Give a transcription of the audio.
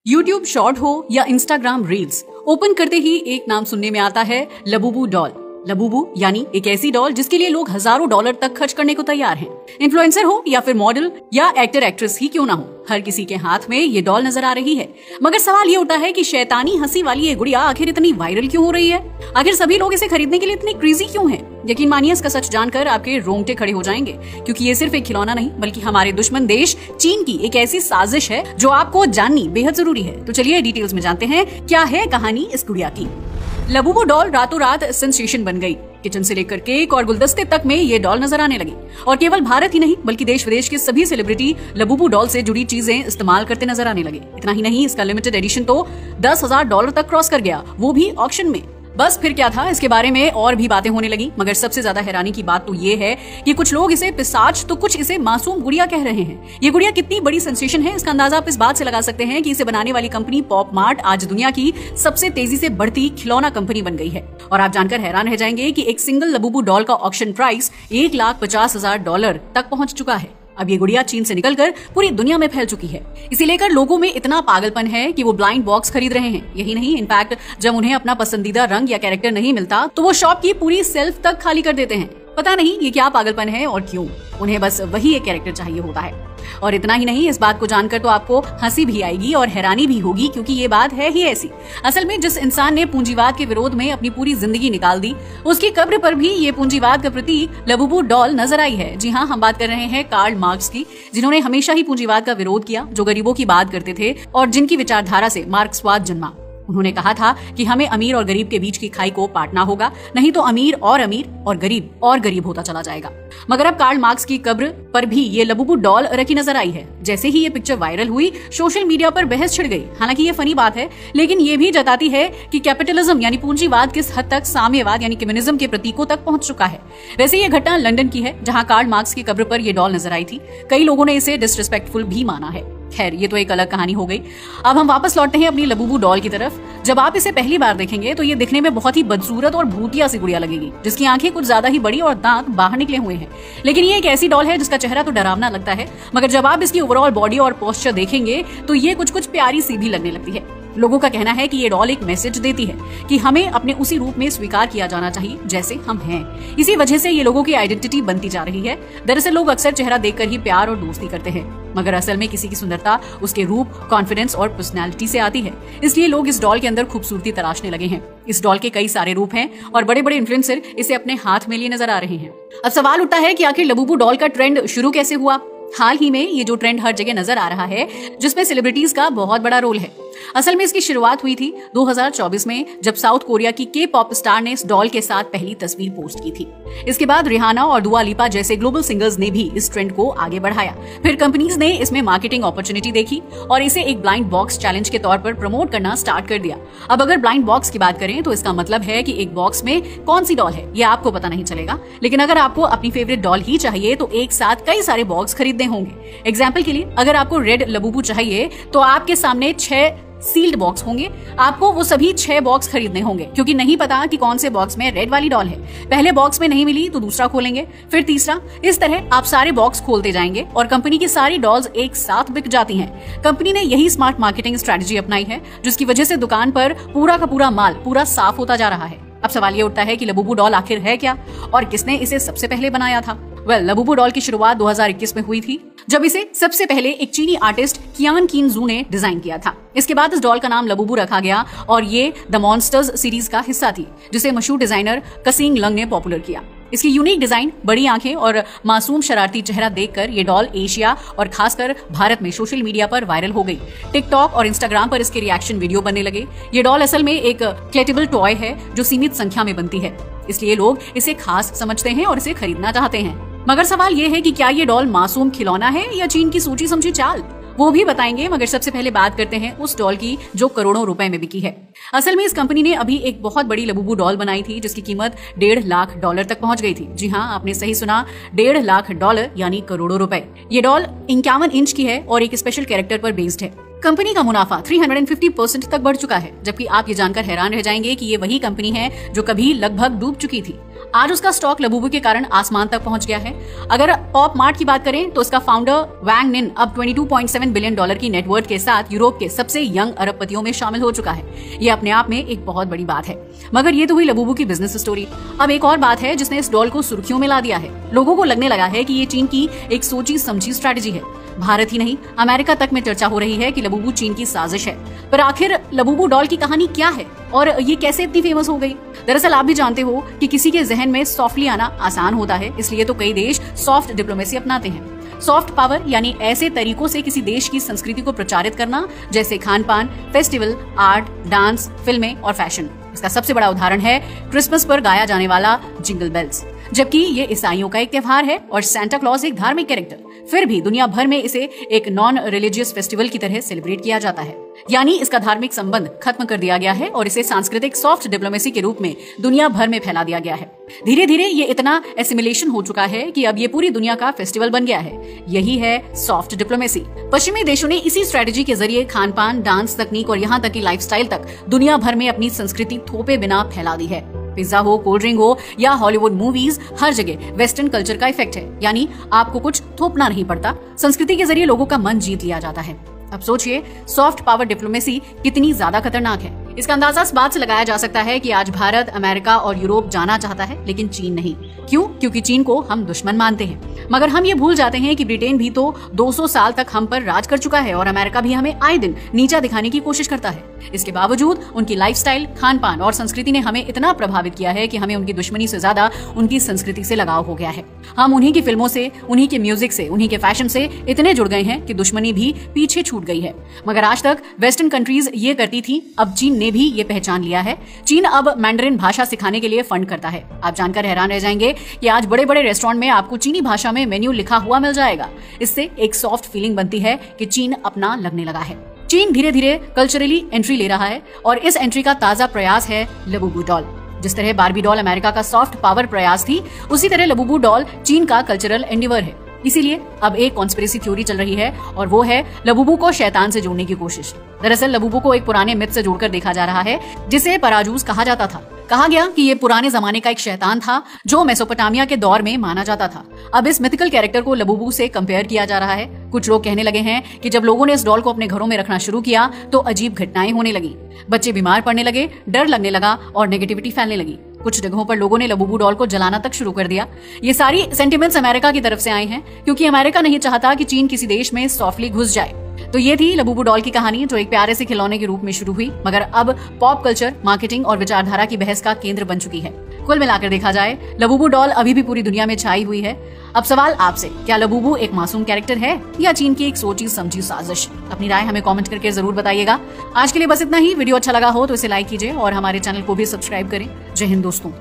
YouTube short हो या Instagram reels, open करते ही एक नाम सुनने में आता है लबूबू डॉल। लबूबू यानी एक ऐसी डॉल जिसके लिए लोग हजारों डॉलर तक खर्च करने को तैयार हैं। इन्फ्लुएंसर हो या फिर मॉडल या एक्टर एक्ट्रेस ही क्यों ना हो, हर किसी के हाथ में ये डॉल नजर आ रही है। मगर सवाल ये उठता है कि शैतानी हंसी वाली ये गुड़िया आखिर इतनी वायरल क्यों हो रही है? आखिर सभी लोग इसे खरीदने के लिए इतनी क्रेजी क्यों हैं? यकीन मानिए, इसका सच जानकर आपके रोंगटे खड़े हो जाएंगे, क्योंकि ये सिर्फ एक खिलौना नहीं बल्कि हमारे दुश्मन देश चीन की एक ऐसी साजिश है जो आपको जाननी बेहद जरूरी है। तो चलिए डिटेल्स में जानते हैं क्या है कहानी इस गुड़िया की। लबूबू डॉल रातों रात सेंसेशन बन गई। किचन से लेकर केक और गुलदस्ते तक में ये डॉल नजर आने लगी और केवल भारत ही नहीं बल्कि देश विदेश के सभी सेलिब्रिटी लबूबू डॉल से जुड़ी चीजें इस्तेमाल करते नजर आने लगे। इतना ही नहीं, इसका लिमिटेड एडिशन तो $10,000 तक क्रॉस कर गया, वो भी ऑक्शन में। बस फिर क्या था, इसके बारे में और भी बातें होने लगी, मगर सबसे ज्यादा हैरानी की बात तो ये है कि कुछ लोग इसे पिशाच तो कुछ इसे मासूम गुड़िया कह रहे हैं। ये गुड़िया कितनी बड़ी सेंसेशन है, इसका अंदाजा आप इस बात से लगा सकते हैं कि इसे बनाने वाली कंपनी पॉप मार्ट आज दुनिया की सबसे तेजी से बढ़ती खिलौना कंपनी बन गई है। और आप जानकर हैरान रह जाएंगे कि एक सिंगल लबूबू डॉल का ऑक्शन प्राइस $1,50,000 तक पहुंच चुका है। अब ये गुड़िया चीन से निकलकर पूरी दुनिया में फैल चुकी है। इसे लेकर लोगों में इतना पागलपन है कि वो ब्लाइंड बॉक्स खरीद रहे हैं। यही नहीं, इनफैक्ट जब उन्हें अपना पसंदीदा रंग या कैरेक्टर नहीं मिलता तो वो शॉप की पूरी सेल्फ तक खाली कर देते हैं। पता नहीं ये क्या पागलपन है और क्यों, उन्हें बस वही एक कैरेक्टर चाहिए होता है। और इतना ही नहीं, इस बात को जानकर तो आपको हंसी भी आएगी और हैरानी भी होगी, क्योंकि ये बात है ही ऐसी। असल में जिस इंसान ने पूंजीवाद के विरोध में अपनी पूरी जिंदगी निकाल दी, उसकी कब्र पर भी ये पूंजीवाद का प्रतीक लबूबू डॉल नजर आई है। जी हाँ, हम बात कर रहे हैं कार्ल मार्क्स की, जिन्होंने हमेशा ही पूंजीवाद का विरोध किया, जो गरीबों की बात करते थे और जिनकी विचारधारा से मार्क्सवाद जन्मा। उन्होंने कहा था कि हमें अमीर और गरीब के बीच की खाई को पाटना होगा, नहीं तो अमीर और गरीब होता चला जाएगा। मगर अब कार्ल मार्क्स की कब्र पर भी ये लबूबू डॉल रखी नजर आई है। जैसे ही ये पिक्चर वायरल हुई, सोशल मीडिया पर बहस छिड़ गई। हालांकि ये फनी बात है, लेकिन ये भी जताती है कि कैपिटलिज्म यानी पूंजीवाद किस हद तक साम्यवाद यानी कम्युनिज्म के प्रतीकों तक पहुंच चुका है। वैसे ये घटना लंदन की है, जहां कार्ल मार्क्स की कब्र पर यह डॉल नजर आई थी। कई लोगों ने इसे डिसरिस्पेक्टफुल भी माना है। खैर, ये तो एक अलग कहानी हो गई। अब हम वापस लौटते हैं अपनी लबूबू डॉल की तरफ। जब आप इसे पहली बार देखेंगे तो ये दिखने में बहुत ही बदसूरत और भूतिया सी गुड़िया लगेगी, जिसकी आंखें कुछ ज्यादा ही बड़ी और दांत बाहर निकले हुए हैं। लेकिन ये एक ऐसी डॉल है जिसका चेहरा तो डरावना लगता है, मगर जब आप इसकी ओवरऑल बॉडी और पोस्चर देखेंगे तो ये कुछ प्यारी सी भी लगने लगती है। लोगों का कहना है कि ये डॉल एक मैसेज देती है कि हमें अपने उसी रूप में स्वीकार किया जाना चाहिए जैसे हम हैं। इसी वजह से ये लोगों की आइडेंटिटी बनती जा रही है। दरअसल लोग अक्सर चेहरा देखकर ही प्यार और दोस्ती करते हैं, मगर असल में किसी की सुंदरता उसके रूप, कॉन्फिडेंस और पर्सनैलिटी से आती है। इसलिए लोग इस डॉल के अंदर खूबसूरती तलाशने लगे हैं। इस डॉल के कई सारे रूप हैं और बड़े बड़े इन्फ्लुएंसर इसे अपने हाथ में लिए नजर आ रहे हैं। अब सवाल उठता है कि आखिर लबूबू डॉल का ट्रेंड शुरू कैसे हुआ? हाल ही में ये जो ट्रेंड हर जगह नजर आ रहा है, जिसमें सेलिब्रिटीज का बहुत बड़ा रोल है। असल में इसकी शुरुआत हुई थी 2024 में, जब साउथ कोरिया की के पॉप स्टार ने इस डॉल के साथ पहली तस्वीर पोस्ट की थी। इसके बाद रिहाना और दुआ लिपा जैसे ग्लोबल सिंगर्स ने भी इस ट्रेंड को आगे बढ़ाया। फिर कंपनीज ने इसमें मार्केटिंग अपॉर्चुनिटी देखी और इसे एक ब्लाइंड बॉक्स चैलेंज के तौर पर प्रमोट करना स्टार्ट कर दिया। अब अगर ब्लाइंड बॉक्स की बात करें तो इसका मतलब है कि एक बॉक्स में कौन सी डॉल है ये आपको पता नहीं चलेगा, लेकिन अगर आपको अपनी फेवरेट डॉल ही चाहिए तो एक साथ कई सारे बॉक्स खरीदने होंगे। एग्जाम्पल के लिए, अगर आपको रेड लबूबू चाहिए तो आपके सामने 6 सील्ड बॉक्स होंगे। आपको वो सभी 6 बॉक्स खरीदने होंगे, क्योंकि नहीं पता कि कौन से बॉक्स में रेड वाली डॉल है। पहले बॉक्स में नहीं मिली तो दूसरा खोलेंगे, फिर तीसरा। इस तरह आप सारे बॉक्स खोलते जाएंगे और कंपनी की सारी डॉल्स एक साथ बिक जाती हैं। कंपनी ने यही स्मार्ट मार्केटिंग स्ट्रेटजी अपनाई है, जिसकी वजह से दुकान पर पूरा का पूरा माल पूरा साफ होता जा रहा है। अब सवाल ये उठता है कि लबूबू डॉल आखिर है क्या और किसने इसे सबसे पहले बनाया था? लबूबू डॉल की शुरुआत 2021 में हुई थी, जब इसे सबसे पहले एक चीनी आर्टिस्ट कियान किन जू ने डिजाइन किया था। इसके बाद इस डॉल का नाम लबूबू रखा गया और ये द मॉन्स्टर्स सीरीज का हिस्सा थी, जिसे मशहूर डिजाइनर कसिंग लंग ने पॉपुलर किया। इसकी यूनिक डिजाइन, बड़ी आंखें और मासूम शरारती चेहरा देखकर ये डॉल एशिया और खासकर भारत में सोशल मीडिया पर वायरल हो गई। टिकटॉक और इंस्टाग्राम पर इसके रिएक्शन वीडियो बनने लगे। ये डॉल असल में एक कलेक्टिबल टॉय है जो सीमित संख्या में बनती है, इसलिए लोग इसे खास समझते हैं और इसे खरीदना चाहते हैं। मगर सवाल ये है कि क्या ये डॉल मासूम खिलौना है या चीन की सोची समझी चाल? वो भी बताएंगे, मगर सबसे पहले बात करते हैं उस डॉल की जो करोड़ों रुपए में बिकी है। असल में इस कंपनी ने अभी एक बहुत बड़ी लबूबू डॉल बनाई थी, जिसकी कीमत $1.5 लाख तक पहुंच गई थी। जी हाँ, आपने सही सुना, $1.5 लाख यानी करोड़ों रुपए। ये डॉल 51 इंच की है और एक स्पेशल कैरेक्टर पर बेस्ड है। कंपनी का मुनाफा 350% तक बढ़ चुका है, जबकि आप ये जानकर हैरान रह जाएंगे कि ये वही कंपनी है जो कभी लगभग डूब चुकी थी। आज उसका स्टॉक लबूबू के कारण आसमान तक पहुंच गया है। अगर पॉप मार्ट की बात करें तो उसका फाउंडर वैंग निन अब $22.7 बिलियन की नेटवर्थ के साथ यूरोप के सबसे यंग अरबपतियों में शामिल हो चुका है। ये अपने आप में एक बहुत बड़ी बात है। मगर ये तो हुई लबूबू की बिजनेस स्टोरी। अब एक और बात है जिसने इस डॉल को सुर्खियों में ला दिया है। लोगों को लगने लगा है कि ये चीन की एक सोची समझी स्ट्रैटेजी है। भारत ही नहीं, अमेरिका तक में चर्चा हो रही है कि लबूबू चीन की साजिश है। पर आखिर लबूबू डॉल की कहानी क्या है और ये कैसे इतनी फेमस हो गई? दरअसल आप भी जानते हो कि किसी के जहन में सॉफ्टली आना आसान होता है, इसलिए तो कई देश सॉफ्ट डिप्लोमेसी अपनाते हैं। सॉफ्ट पावर यानी ऐसे तरीकों से किसी देश की संस्कृति को प्रचारित करना, जैसे खान पान, फेस्टिवल, आर्ट, डांस, फिल्में और फैशन। इसका सबसे बड़ा उदाहरण है क्रिसमस पर गाया जाने वाला जिंगल बेल्स। जबकि ये ईसाइयों का एक त्योहार है और सांता क्लॉज एक धार्मिक कैरेक्टर, फिर भी दुनिया भर में इसे एक नॉन रिलीजियस फेस्टिवल की तरह सेलिब्रेट किया जाता है। यानी इसका धार्मिक संबंध खत्म कर दिया गया है और इसे सांस्कृतिक सॉफ्ट डिप्लोमेसी के रूप में दुनिया भर में फैला दिया गया है। धीरे धीरे ये इतना एसिमिलेशन हो चुका है कि अब ये पूरी दुनिया का फेस्टिवल बन गया है। यही है सॉफ्ट डिप्लोमेसी। पश्चिमी देशों ने इसी स्ट्रेटेजी के जरिए खान पान, डांस, तकनीक और यहाँ तक की लाइफस्टाइल तक दुनिया भर में अपनी संस्कृति थोपे बिना फैला दी है। पिज्जा हो, कोल्ड ड्रिंक हो या हॉलीवुड मूवीज, हर जगह वेस्टर्न कल्चर का इफेक्ट है। यानी आपको कुछ थोपना नहीं पड़ता, संस्कृति के जरिए लोगों का मन जीत लिया जाता है। अब सोचिए सॉफ्ट पावर डिप्लोमेसी कितनी ज्यादा खतरनाक है। इसका अंदाजा इस बात से लगाया जा सकता है कि आज भारत, अमेरिका और यूरोप जाना चाहता है, लेकिन चीन नहीं। क्यों? क्योंकि चीन को हम दुश्मन मानते हैं। मगर हम ये भूल जाते हैं कि ब्रिटेन भी तो 200 साल तक हम पर राज कर चुका है और अमेरिका भी हमें आए दिन नीचा दिखाने की कोशिश करता है। इसके बावजूद उनकी लाइफस्टाइल, खान पान और संस्कृति ने हमें इतना प्रभावित किया है कि हमें उनकी दुश्मनी से ज्यादा उनकी संस्कृति से लगाव हो गया है। हम उन्हीं की फिल्मों से, उन्हीं के म्यूजिक से, उन्हीं के फैशन से इतने जुड़ गए हैं कि दुश्मनी भी पीछे छूट गई है। मगर आज तक वेस्टर्न कंट्रीज ये करती थी, अब चीन ने भी ये पहचान लिया है। चीन अब मैंडरिन भाषा सिखाने के लिए फंड करता है। आप जानकर हैरान रह जाएंगे कि आज बड़े बड़े रेस्टोरेंट में आपको चीनी भाषा में मेन्यू लिखा हुआ मिल जाएगा। इससे एक सॉफ्ट फीलिंग बनती है कि चीन अपना लगने लगा है। चीन धीरे धीरे कल्चरली एंट्री ले रहा है और इस एंट्री का ताजा प्रयास है लबूबू डॉल। जिस तरह बार्बी डॉल अमेरिका का सॉफ्ट पावर प्रयास थी, उसी तरह लबूबू डॉल चीन का कल्चरल एंडिवर है। इसीलिए अब एक कॉन्स्पिरेसी थ्योरी चल रही है और वो है लबूबू को शैतान से जोड़ने की कोशिश। दरअसल लबूबू को एक पुराने मिथ से जोड़कर देखा जा रहा है जिसे पराजूस कहा जाता था। कहा गया कि ये पुराने जमाने का एक शैतान था जो मेसोपोटामिया के दौर में माना जाता था। अब इस मिथिकल कैरेक्टर को लबूबू से कंपेयर किया जा रहा है। कुछ लोग कहने लगे हैं कि जब लोगों ने इस डॉल को अपने घरों में रखना शुरू किया तो अजीब घटनाएं होने लगी, बच्चे बीमार पड़ने लगे, डर लगने लगा और नेगेटिविटी फैलने लगी। कुछ जगहों पर लोगों ने लबूबू डॉल को जलाना तक शुरू कर दिया। ये सारी सेंटिमेंट्स अमेरिका की तरफ से आए हैं क्योंकि अमेरिका नहीं चाहता कि चीन किसी देश में सॉफ्टली घुस जाए। तो ये थी लबूबू डॉल की कहानी जो एक प्यारे से खिलौने के रूप में शुरू हुई, मगर अब पॉप कल्चर, मार्केटिंग और विचारधारा की बहस का केंद्र बन चुकी है। कुल मिलाकर देखा जाए लबूबू डॉल अभी भी पूरी दुनिया में छाई हुई है। अब सवाल आपसे, क्या लबूबू एक मासूम कैरेक्टर है या चीन की एक सोची समझी साजिश? अपनी राय हमें कमेंट करके जरूर बताइएगा। आज के लिए बस इतना ही। वीडियो अच्छा लगा हो तो इसे लाइक कीजिए और हमारे चैनल को भी सब्सक्राइब करें। जय हिंद दोस्तों।